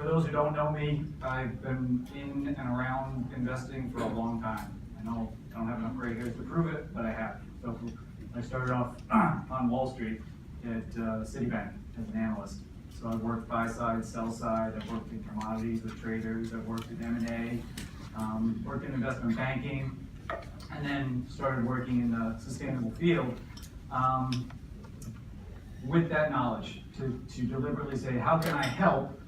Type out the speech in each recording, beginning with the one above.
For those who don't know me, I've been in and around investing for a long time. I know I don't have enough gray hairs to prove it, but I have. So I started off on Wall Street at Citibank as an analyst. So I've worked buy side, sell side, I've worked in commodities with traders, I've worked in M&A, worked in investment banking, and then started working in the sustainable field with that knowledge to deliberately say, how can I help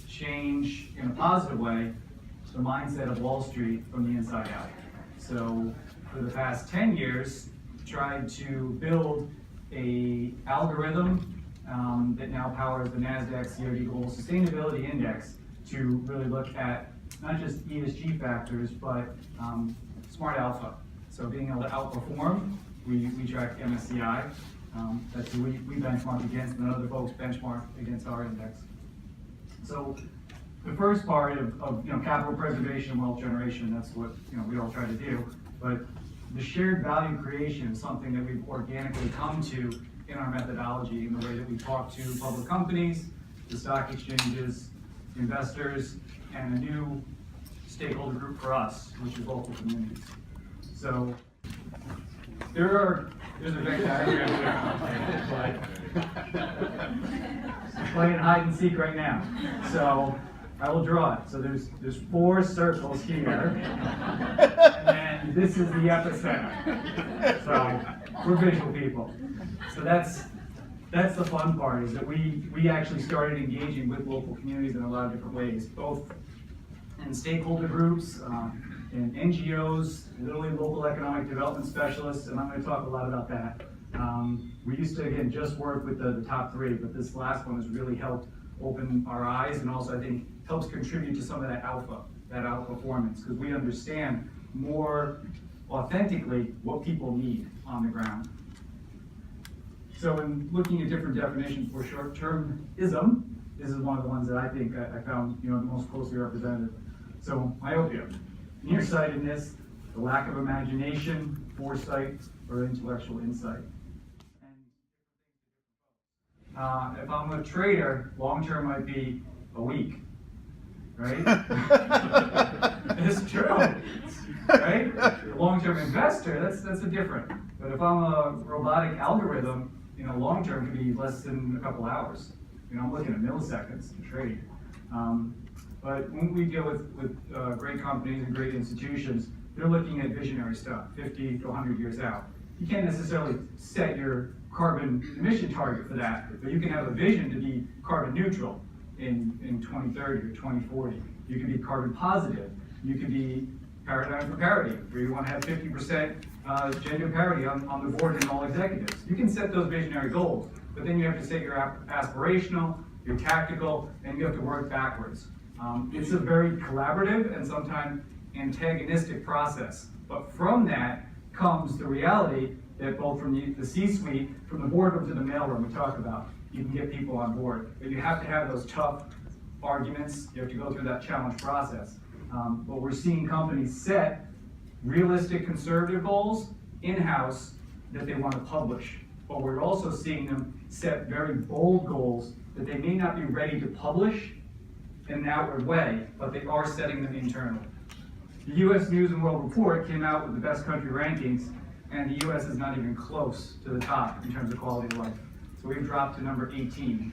change in a positive way the mindset of Wall Street from the inside out. So for the past 10 years, tried to build a algorithm that now powers the NASDAQ CRD Global Sustainability Index to really look at not just ESG factors, but smart alpha. So being able to outperform, we track MSCI. That's who we benchmark against, and other folks benchmark against our index. So the first part of capital preservation and wealth generation, that's what we all try to do. But the shared value creation is something that we've organically come to in our methodology, in the way that we talk to public companies, the stock exchanges, investors, and a new stakeholder group for us, which is local communities. So there's a Venn diagram there. I'm playing hide and seek right now. So I will draw it. So there's 4 circles here, and this is the epicenter. So we're visual people. So that's the fun part, is that we actually started engaging with local communities in a lot of different ways, both in stakeholder groups, in NGOs, literally local economic development specialists, and I'm going to talk a lot about that. We used to, again, just work with the top 3, but this last one has really helped open our eyes, and also I think helps contribute to some of that outperformance, because we understand more authentically what people need on the ground. So in looking at different definitions for short-termism, this is one of the ones that I think I found the most closely represented. So myopia, nearsightedness, the lack of imagination, foresight, or intellectual insight. If I'm a trader, long-term might be a week, right? It's true, right? A long-term investor, that's a different. But if I'm a robotic algorithm, long-term could be less than a couple hours. I'm looking at milliseconds to trade. But when we deal with great companies and great institutions, they're looking at visionary stuff, 50 to 100 years out. You can't necessarily set your carbon emission target for that, but you can have a vision to be carbon neutral in 2030 or 2040. You can be carbon positive. You can be paradigm for parity, where you want to have 50% gender parity on the board and all executives. You can set those visionary goals, but then you have to set your aspirational, your tactical, and you have to work backwards. It's a very collaborative and sometimes antagonistic process, but from that comes the reality that both from the C-suite, from the boardroom to the mailroom we talk about, you can get people on board. But you have to have those tough arguments, you have to go through that challenge process. But we're seeing companies set realistic conservative goals in-house that they want to publish. But we're also seeing them set very bold goals that they may not be ready to publish in an outward way, but they are setting them internally. The U.S. News and World Report came out with the best country rankings, and the U.S. is not even close to the top in terms of quality of life. So we've dropped to number 18.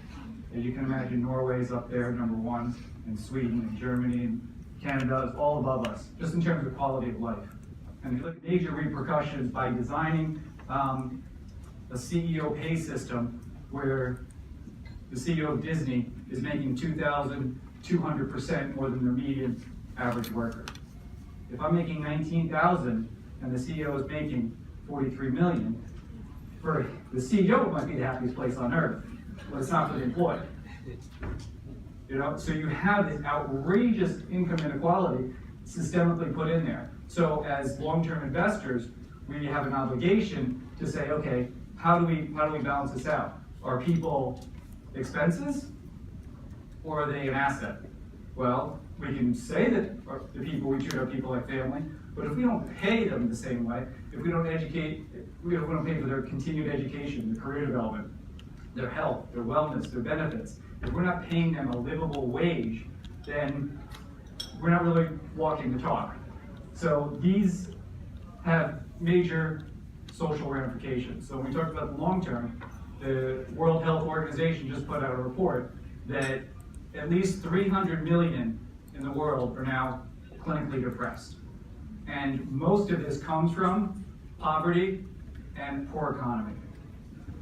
As you can imagine, Norway's up there, number 1, and Sweden, and Germany, and Canada is all above us, just in terms of quality of life. And you look at major repercussions by designing a CEO pay system where the CEO of Disney is making 2,200% more than the median average worker. If I'm making 19,000 and the CEO is making 43 million, for the CEO it might be the happiest place on earth, but it's not for the employee. So you have this outrageous income inequality systemically put in there. So as long-term investors, we have an obligation to say, okay, how do we balance this out? Are people expenses, or are they an asset? Well, we can say that the people, we treat our people like family, but if we don't pay them the same way, if we don't educate, we don't pay for their continued education, their career development, their health, their wellness, their benefits, if we're not paying them a livable wage, then we're not really walking the talk. So these have major social ramifications. So when we talk about the long term, the World Health Organization just put out a report that at least 300 million in the world are now clinically depressed. And most of this comes from poverty and poor economy.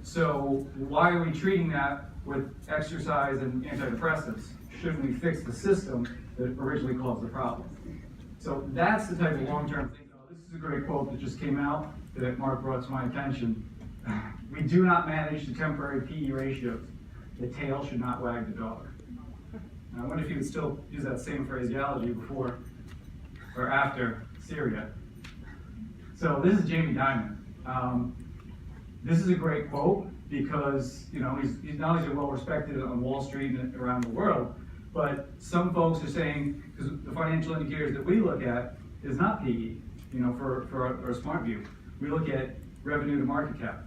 So why are we treating that with exercise and antidepressants? Shouldn't we fix the system that originally caused the problem? So that's the type of long-term thing. This is a great quote that just came out that Mark brought to my attention. We do not manage the temporary PE ratios. The tail should not wag the dog. And I wonder if you would still use that same phraseology before or after Syria. So this is Jamie Dimon. This is a great quote because he's not only well respected on Wall Street and around the world, but some folks are saying, because the financial indicators that we look at is not PE, for our smart view. We look at revenue to market cap.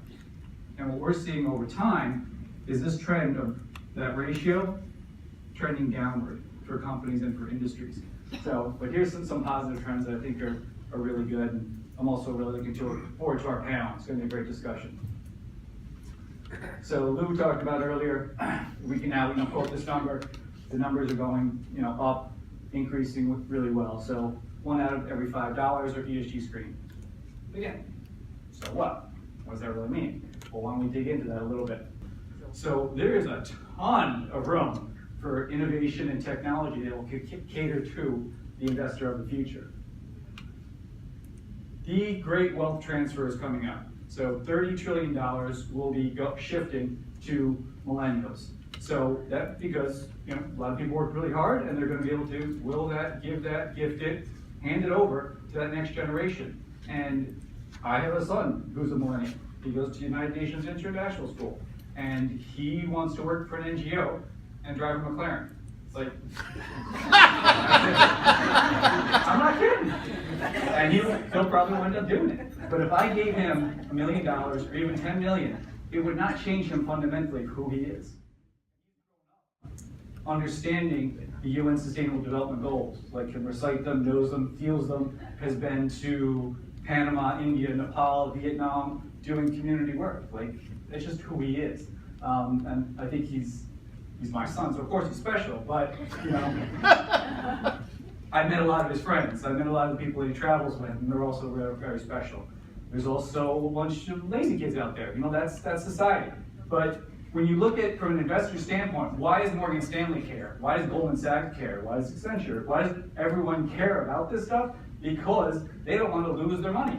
And what we're seeing over time is this trend of that ratio trending downward for companies and for industries. So, but here's some positive trends that I think are really good. And I'm also really looking forward to our panel. It's going to be a great discussion. So Lou talked about earlier, we can now quote this number. The numbers are going up, increasing really well. So 1 out of every $5 are ESG screened. Again, so what? What does that really mean? Well, why don't we dig into that a little bit? So there is a ton of room for innovation and technology that will cater to the investor of the future. The great wealth transfer is coming up. So $30 trillion will be shifting to millennials. So that's because a lot of people work really hard and they're going to be able to will that, give that, gift it, hand it over to that next generation. And I have a son who's a millennial. He goes to United Nations International School and he wants to work for an NGO and drive a McLaren. It's like, I'm not kidding. And he'll probably end up doing it. But if I gave him $1 million or even 10 million, it would not change him fundamentally who he is. Understanding the UN Sustainable Development Goals, like can recite them, knows them, feels them, has been to Panama, India, Nepal, Vietnam, doing community work. Like, it's just who he is. And I think he's my son, so of course he's special, but I met a lot of his friends. I met a lot of the people that he travels with, and they're also very, very special. There's also a bunch of lazy kids out there. That's society. But when you look at from an investor standpoint, why does Morgan Stanley care? Why does Goldman Sachs care? Why does Accenture? Why does everyone care about this stuff? Because they don't want to lose their money.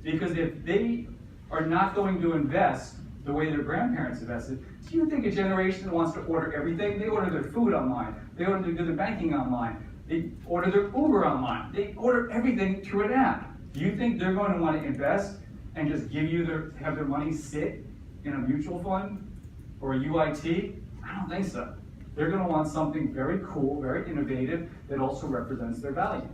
Because if they are not going to invest the way their grandparents invested, do you think a generation that wants to order everything? They order their food online. They order their banking online. They order their Uber online. They order everything through an app. Do you think they're going to want to invest and just have their money sit in a mutual fund or a UIT? I don't think so. They're going to want something very cool, very innovative, that also represents their value.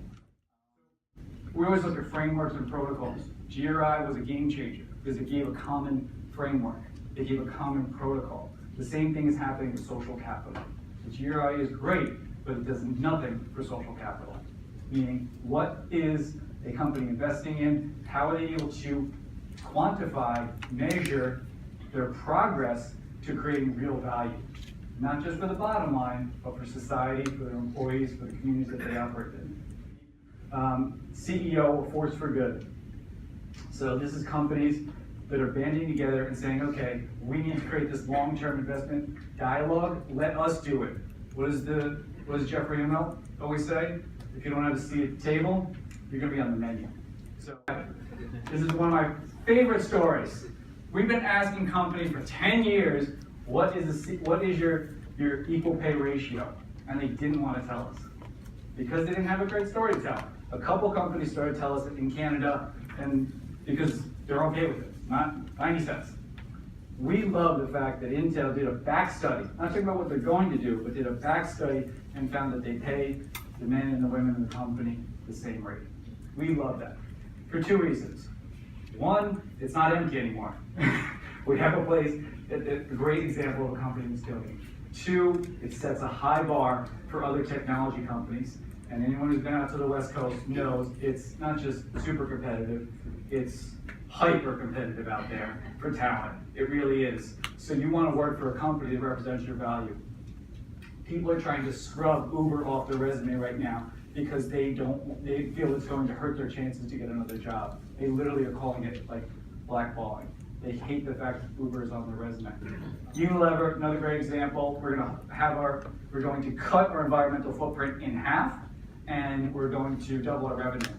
We always look at frameworks and protocols. GRI was a game changer because it gave a common framework. It gave a common protocol. The same thing is happening with social capital. The GRI is great, but it does nothing for social capital. Meaning, what is a company investing in? How are they able to quantify, measure their progress to creating real value? Not just for the bottom line, but for society, for their employees, for the communities that they operate in. CEO, a force for good. So this is companies that are banding together and saying, okay, we need to create this long-term investment dialogue. Let us do it. What does Jeffrey Immelt always say? If you don't have a seat at the table, you're going to be on the menu. So this is one of my favorite stories. We've been asking companies for 10 years, what is your equal pay ratio? And they didn't want to tell us because they didn't have a great story to tell. A couple companies started to tell us in Canada, and because they're okay with it, not 90 cents. We love the fact that Intel did a back study, not talking about what they're going to do, but did a back study and found that they pay the men and the women in the company the same rate. We love that for two reasons. One, it's not empty anymore. We have a place, a great example of a company that's doing it. Two, it sets a high bar for other technology companies. And anyone who's been out to the West Coast knows it's not just super competitive, it's hyper competitive out there for talent. It really is. So you want to work for a company that represents your value. People are trying to scrub Uber off their resume right now because they feel it's going to hurt their chances to get another job. They literally are calling it like blackballing. They hate the fact that Uber is on their resume. Unilever, another great example. We're going to cut our environmental footprint in half, and we're going to double our revenue.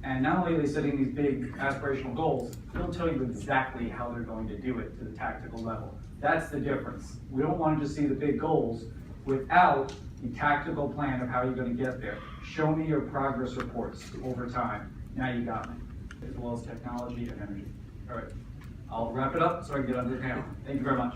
And not only are they setting these big aspirational goals, they'll tell you exactly how they're going to do it to the tactical level. That's the difference. We don't want to just see the big goals without the tactical plan of how you're going to get there. Show me your progress reports over time. Now you got me, as well as technology and energy. All right, I'll wrap it up so I can get on to the panel. Thank you very much.